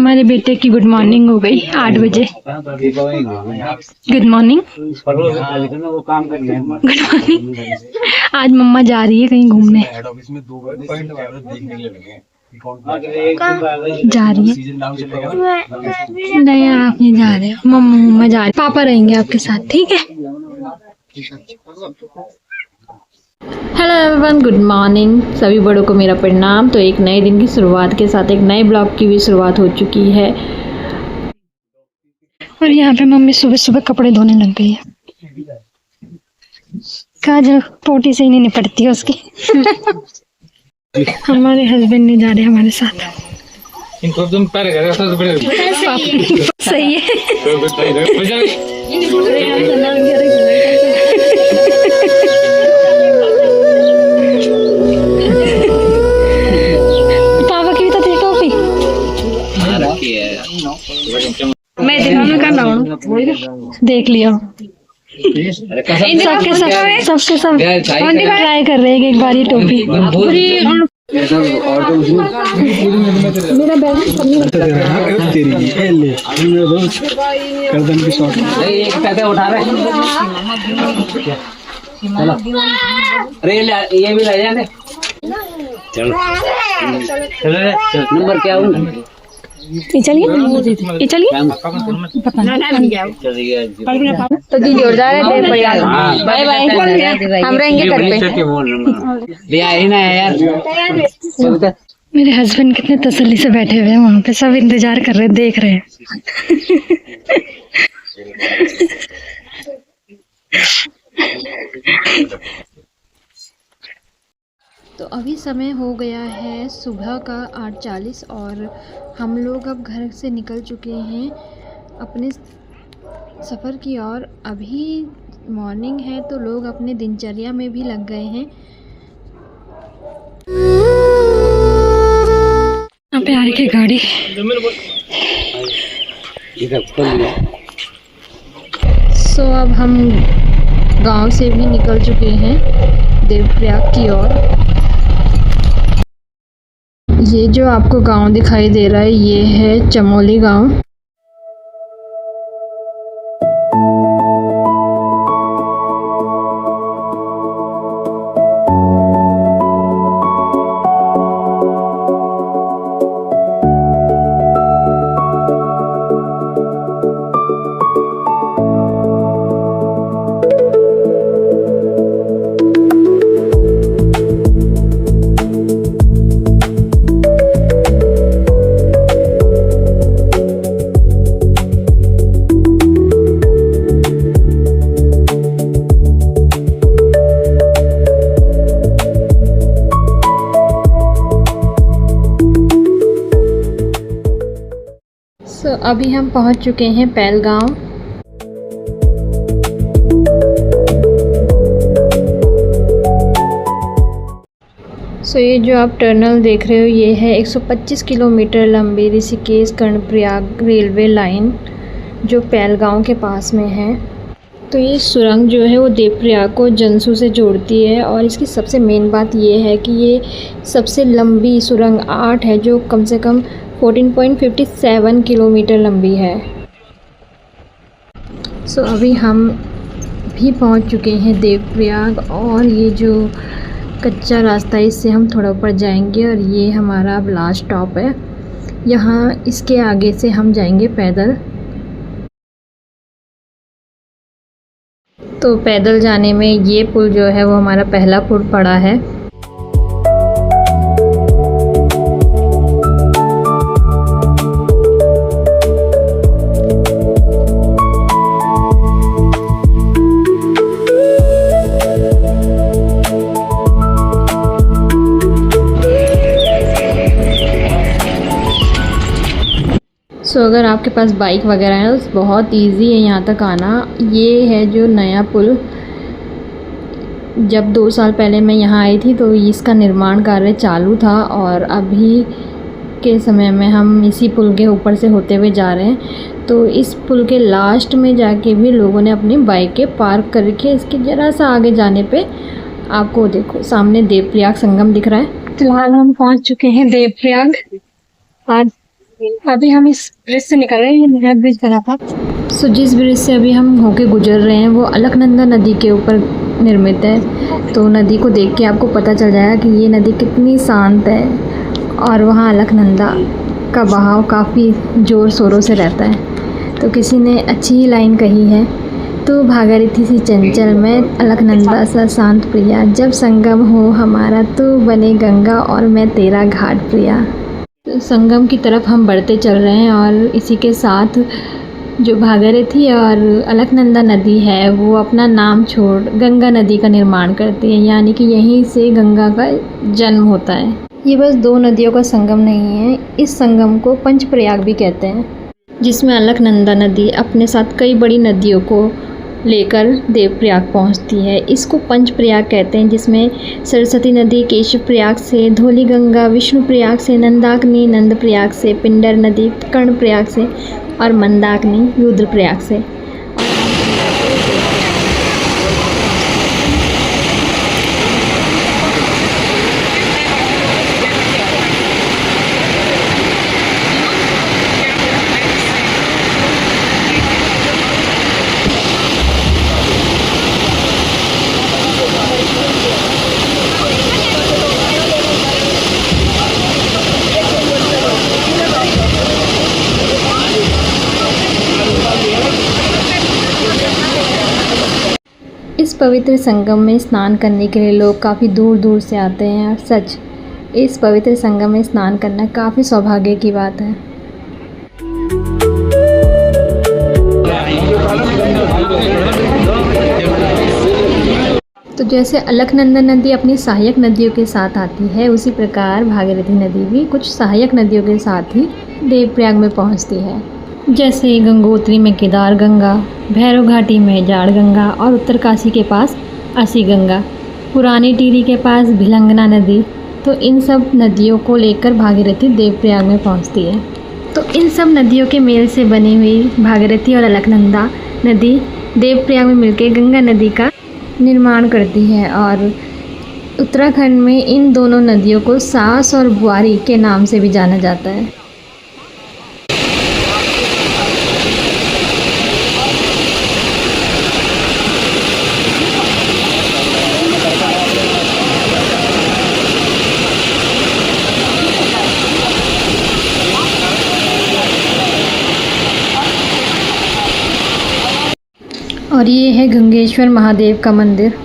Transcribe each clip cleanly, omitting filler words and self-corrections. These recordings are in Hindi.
हमारे बेटे की गुड मॉर्निंग हो गई 8 बजे। Good morning. Good morning. आज मम्मा जा रही है कहीं घूमने। जा रही है? नहीं आप नहीं जा रहे हो, मम्मा जा रही। पापा रहेंगे आपके साथ, ठीक है? Hello everyone, good morning. सभी बड़ों को मेरा प्रणाम। तो एक नए दिन की शुरुआत के साथ एक नए ब्लॉग की भी शुरुआत हो चुकी है और यहाँ पे मम्मी सुबह सुबह कपड़े धोने लग गई है। काजल पोटी से ही नहीं निपटती है उसकी। हमारे हस्बैंड नहीं जा रहे हमारे साथ। इनको तुम सही है। पापा की भी तो थी टोपी। मैं दिखाने का नाम देख लिया। सबके सब ट्राई कर रहे हैं एक बार ये टोपी। मेरा बैग उठा रहे। अरे ये भी ले जाने। चलो नंबर क्या हुआ? ये चलिए ये चलिए। तो दीदी और जा रहे थे। बाय बाय, हम रहेंगे घर पे। ही ना यार। मेरे हस्बैंड कितने तसल्ली से बैठे हुए हैं वहाँ पे, सब इंतजार कर रहे हैं, देख रहे हैं। तो अभी समय हो गया है सुबह का 8:40 और हम लोग अब घर से निकल चुके हैं अपने सफ़र की ओर। अभी मॉर्निंग है तो लोग अपने दिनचर्या में भी लग गए हैं। यहाँ पे आ रही है गाड़ी। सो अब हम गांव से भी निकल चुके हैं देवप्रयाग की ओर। ये जो आपको गांव दिखाई दे रहा है ये है चमोली गांव। अभी हम पहुंच चुके हैं पहलगांव। सो ये जो आप टनल देख रहे हो ये है 125 किलोमीटर लंबी ऋषिकेश कर्णप्रयाग रेलवे लाइन जो पहलगांव के पास में है। तो ये सुरंग जो है वो देवप्रयाग को जंसू से जोड़ती है और इसकी सबसे मेन बात ये है कि ये सबसे लंबी सुरंग 8 है जो कम से कम 14.57 किलोमीटर लंबी है। सो अभी हम भी पहुंच चुके हैं देवप्रयाग और ये जो कच्चा रास्ता है इससे हम थोड़ा ऊपर जाएंगे और ये हमारा लास्ट स्टॉप है। यहाँ इसके आगे से हम जाएंगे पैदल। तो पैदल जाने में ये पुल जो है वो हमारा पहला पुल पड़ा है। सो अगर आपके पास बाइक वगैरह है तो बहुत इजी है यहाँ तक आना। ये है जो नया पुल, जब 2 साल पहले मैं यहाँ आई थी तो इसका निर्माण कार्य चालू था और अभी के समय में हम इसी पुल के ऊपर से होते हुए जा रहे हैं। तो इस पुल के लास्ट में जाके भी लोगों ने अपनी बाइकें पार्क करके इसके ज़रा सा आगे जाने पे आपको देखो सामने देवप्रयाग संगम दिख रहा है। फिलहाल हम पहुँच चुके हैं देवप्रयाग। आज अभी हम इस ब्रिज से निकल रहे हैं, ये नया ब्रिज बना था। सो जिस ब्रिज से अभी हम होके गुजर रहे हैं वो अलकनंदा नदी के ऊपर निर्मित है। तो नदी को देख के आपको पता चल जाएगा कि ये नदी कितनी शांत है और वहाँ अलकनंदा का बहाव काफ़ी ज़ोर शोरों से रहता है। तो किसी ने अच्छी ही लाइन कही है, तू भागीरथी सी चंचल मैं अलकनंदा सा शांत प्रिया, जब संगम हो हमारा तू बने गंगा और मैं तेरा घाट प्रिया। तो संगम की तरफ हम बढ़ते चल रहे हैं और इसी के साथ जो भागीरथी और अलकनंदा नदी है वो अपना नाम छोड़ गंगा नदी का निर्माण करती है, यानी कि यहीं से गंगा का जन्म होता है। ये बस दो नदियों का संगम नहीं है, इस संगम को पंचप्रयाग भी कहते हैं, जिसमें अलकनंदा नदी अपने साथ कई बड़ी नदियों को लेकर देवप्रयाग पहुंचती है। इसको पंचप्रयाग कहते हैं, जिसमें सरस्वती नदी केशव प्रयाग से, धौली गंगा विष्णु प्रयाग से, नंदाग्नि नंद प्रयाग से, पिंडर नदी कर्ण प्रयाग से और मंदाकिनी रुद्रप्रयाग से। इस पवित्र संगम में स्नान करने के लिए लोग काफ़ी दूर दूर से आते हैं और सच इस पवित्र संगम में स्नान करना काफ़ी सौभाग्य की बात है। तो जैसे अलकनंदा नदी अपनी सहायक नदियों के साथ आती है, उसी प्रकार भागीरथी नदी भी कुछ सहायक नदियों के साथ ही देवप्रयाग में पहुंचती है। जैसे गंगोत्री में केदार गंगा, भैरव घाटी में जाड़ गंगा और उत्तरकाशी के पास असी गंगा, पुरानी टिहरी के पास भिलंगना नदी। तो इन सब नदियों को लेकर भागीरथी देवप्रयाग में पहुंचती है। तो इन सब नदियों के मेल से बनी हुई भागीरथी और अलकनंदा नदी देवप्रयाग में मिलकर गंगा नदी का निर्माण करती है और उत्तराखंड में इन दोनों नदियों को सास और बुआरी के नाम से भी जाना जाता है। और ये है गंगेश्वर महादेव का मंदिर।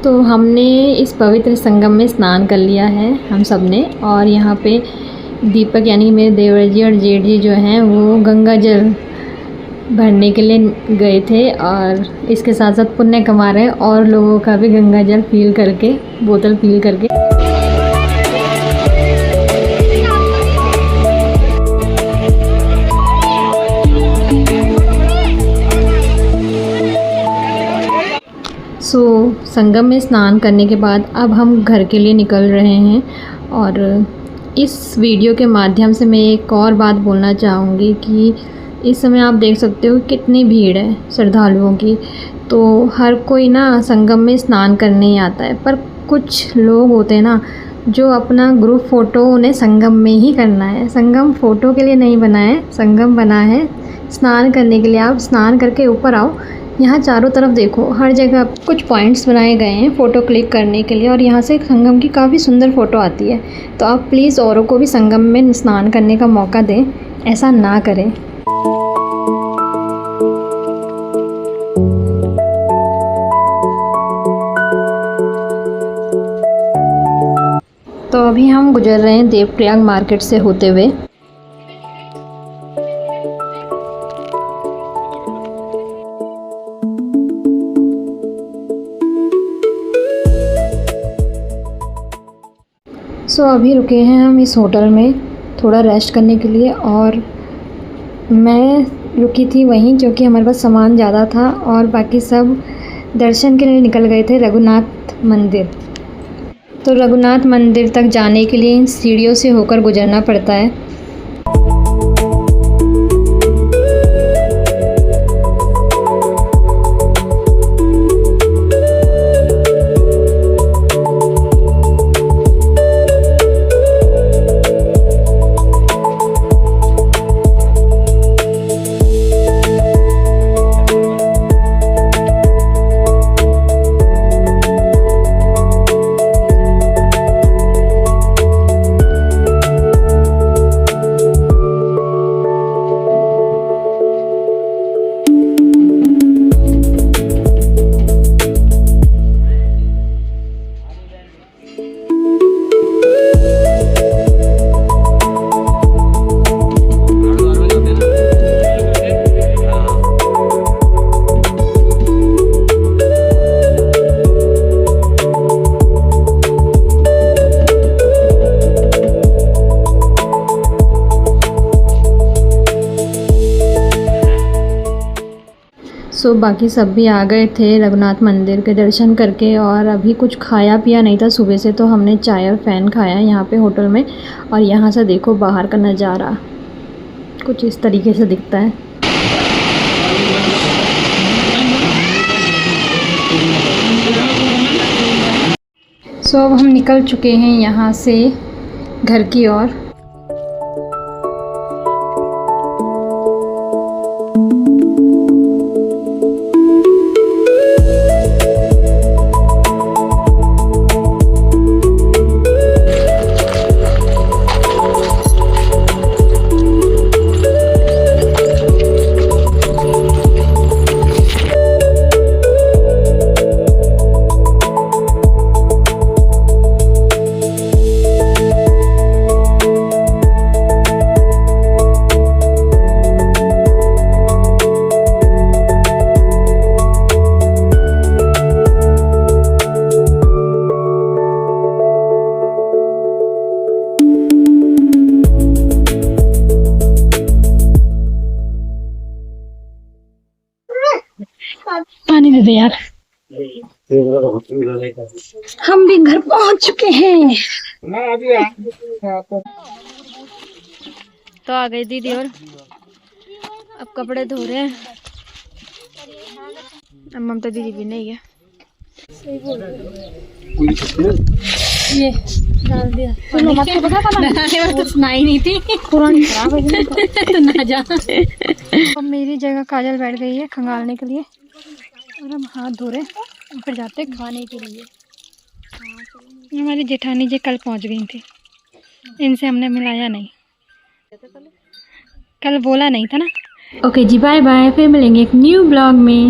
तो हमने इस पवित्र संगम में स्नान कर लिया है हम सब ने, और यहाँ पे दीपक यानी मेरे देवर जी और जेठ जी जो हैं वो गंगा जल भरने के लिए गए थे और इसके साथ साथ पुण्य कमा रहे हैं और लोगों का भी गंगा जल फील करके, बोतल फील करके। संगम में स्नान करने के बाद अब हम घर के लिए निकल रहे हैं। और इस वीडियो के माध्यम से मैं एक और बात बोलना चाहूँगी कि इस समय आप देख सकते हो कितनी भीड़ है श्रद्धालुओं की। तो हर कोई ना संगम में स्नान करने ही आता है, पर कुछ लोग होते हैं ना जो अपना ग्रुप फ़ोटो उन्हें संगम में ही करना है। संगम फ़ोटो के लिए नहीं बना है, संगम बना है स्नान करने के लिए। आप स्नान करके ऊपर आओ, यहाँ चारों तरफ देखो, हर जगह कुछ पॉइंट्स बनाए गए हैं फ़ोटो क्लिक करने के लिए और यहाँ से संगम की काफ़ी सुंदर फ़ोटो आती है। तो आप प्लीज़ औरों को भी संगम में स्नान करने का मौका दें, ऐसा ना करें। तो अभी हम गुजर रहे हैं देवप्रयाग मार्केट से होते हुए। सो अभी रुके हैं हम इस होटल में थोड़ा रेस्ट करने के लिए, और मैं रुकी थी वहीं क्योंकि हमारे पास सामान ज़्यादा था और बाकी सब दर्शन के लिए निकल गए थे रघुनाथ मंदिर। तो रघुनाथ मंदिर तक जाने के लिए इन सीढ़ियों से होकर गुजरना पड़ता है। सो बाकी सब भी आ गए थे रघुनाथ मंदिर के दर्शन करके, और अभी कुछ खाया पिया नहीं था सुबह से, तो हमने चाय और फ़ैन खाया यहाँ पे होटल में। और यहाँ से देखो बाहर का नज़ारा कुछ इस तरीके से दिखता है। सो अब हम निकल चुके हैं यहाँ से घर की ओर। पानी दे दे यार। हम भी घर पहुंच चुके हैं। तो आ गई दीदी और अब कपड़े धो रहे हैं। अब ममता दीदी भी नहीं है। ये डाल दिया। सुनो मत को पता था तो सुनाई नहीं थी। पुरानी खराब हो गई तो ना जा। अब मेरी जगह काजल बैठ गई है खंगालने के लिए, और हम हाथ धो रहे हैं फिर जाते हैं खाने के लिए। हमारी जेठानी जी कल पहुंच गई थी, इनसे हमने मिलाया नहीं, कल बोला नहीं था ना। ओके जी, बाय बाय, फिर मिलेंगे एक न्यू ब्लॉग में।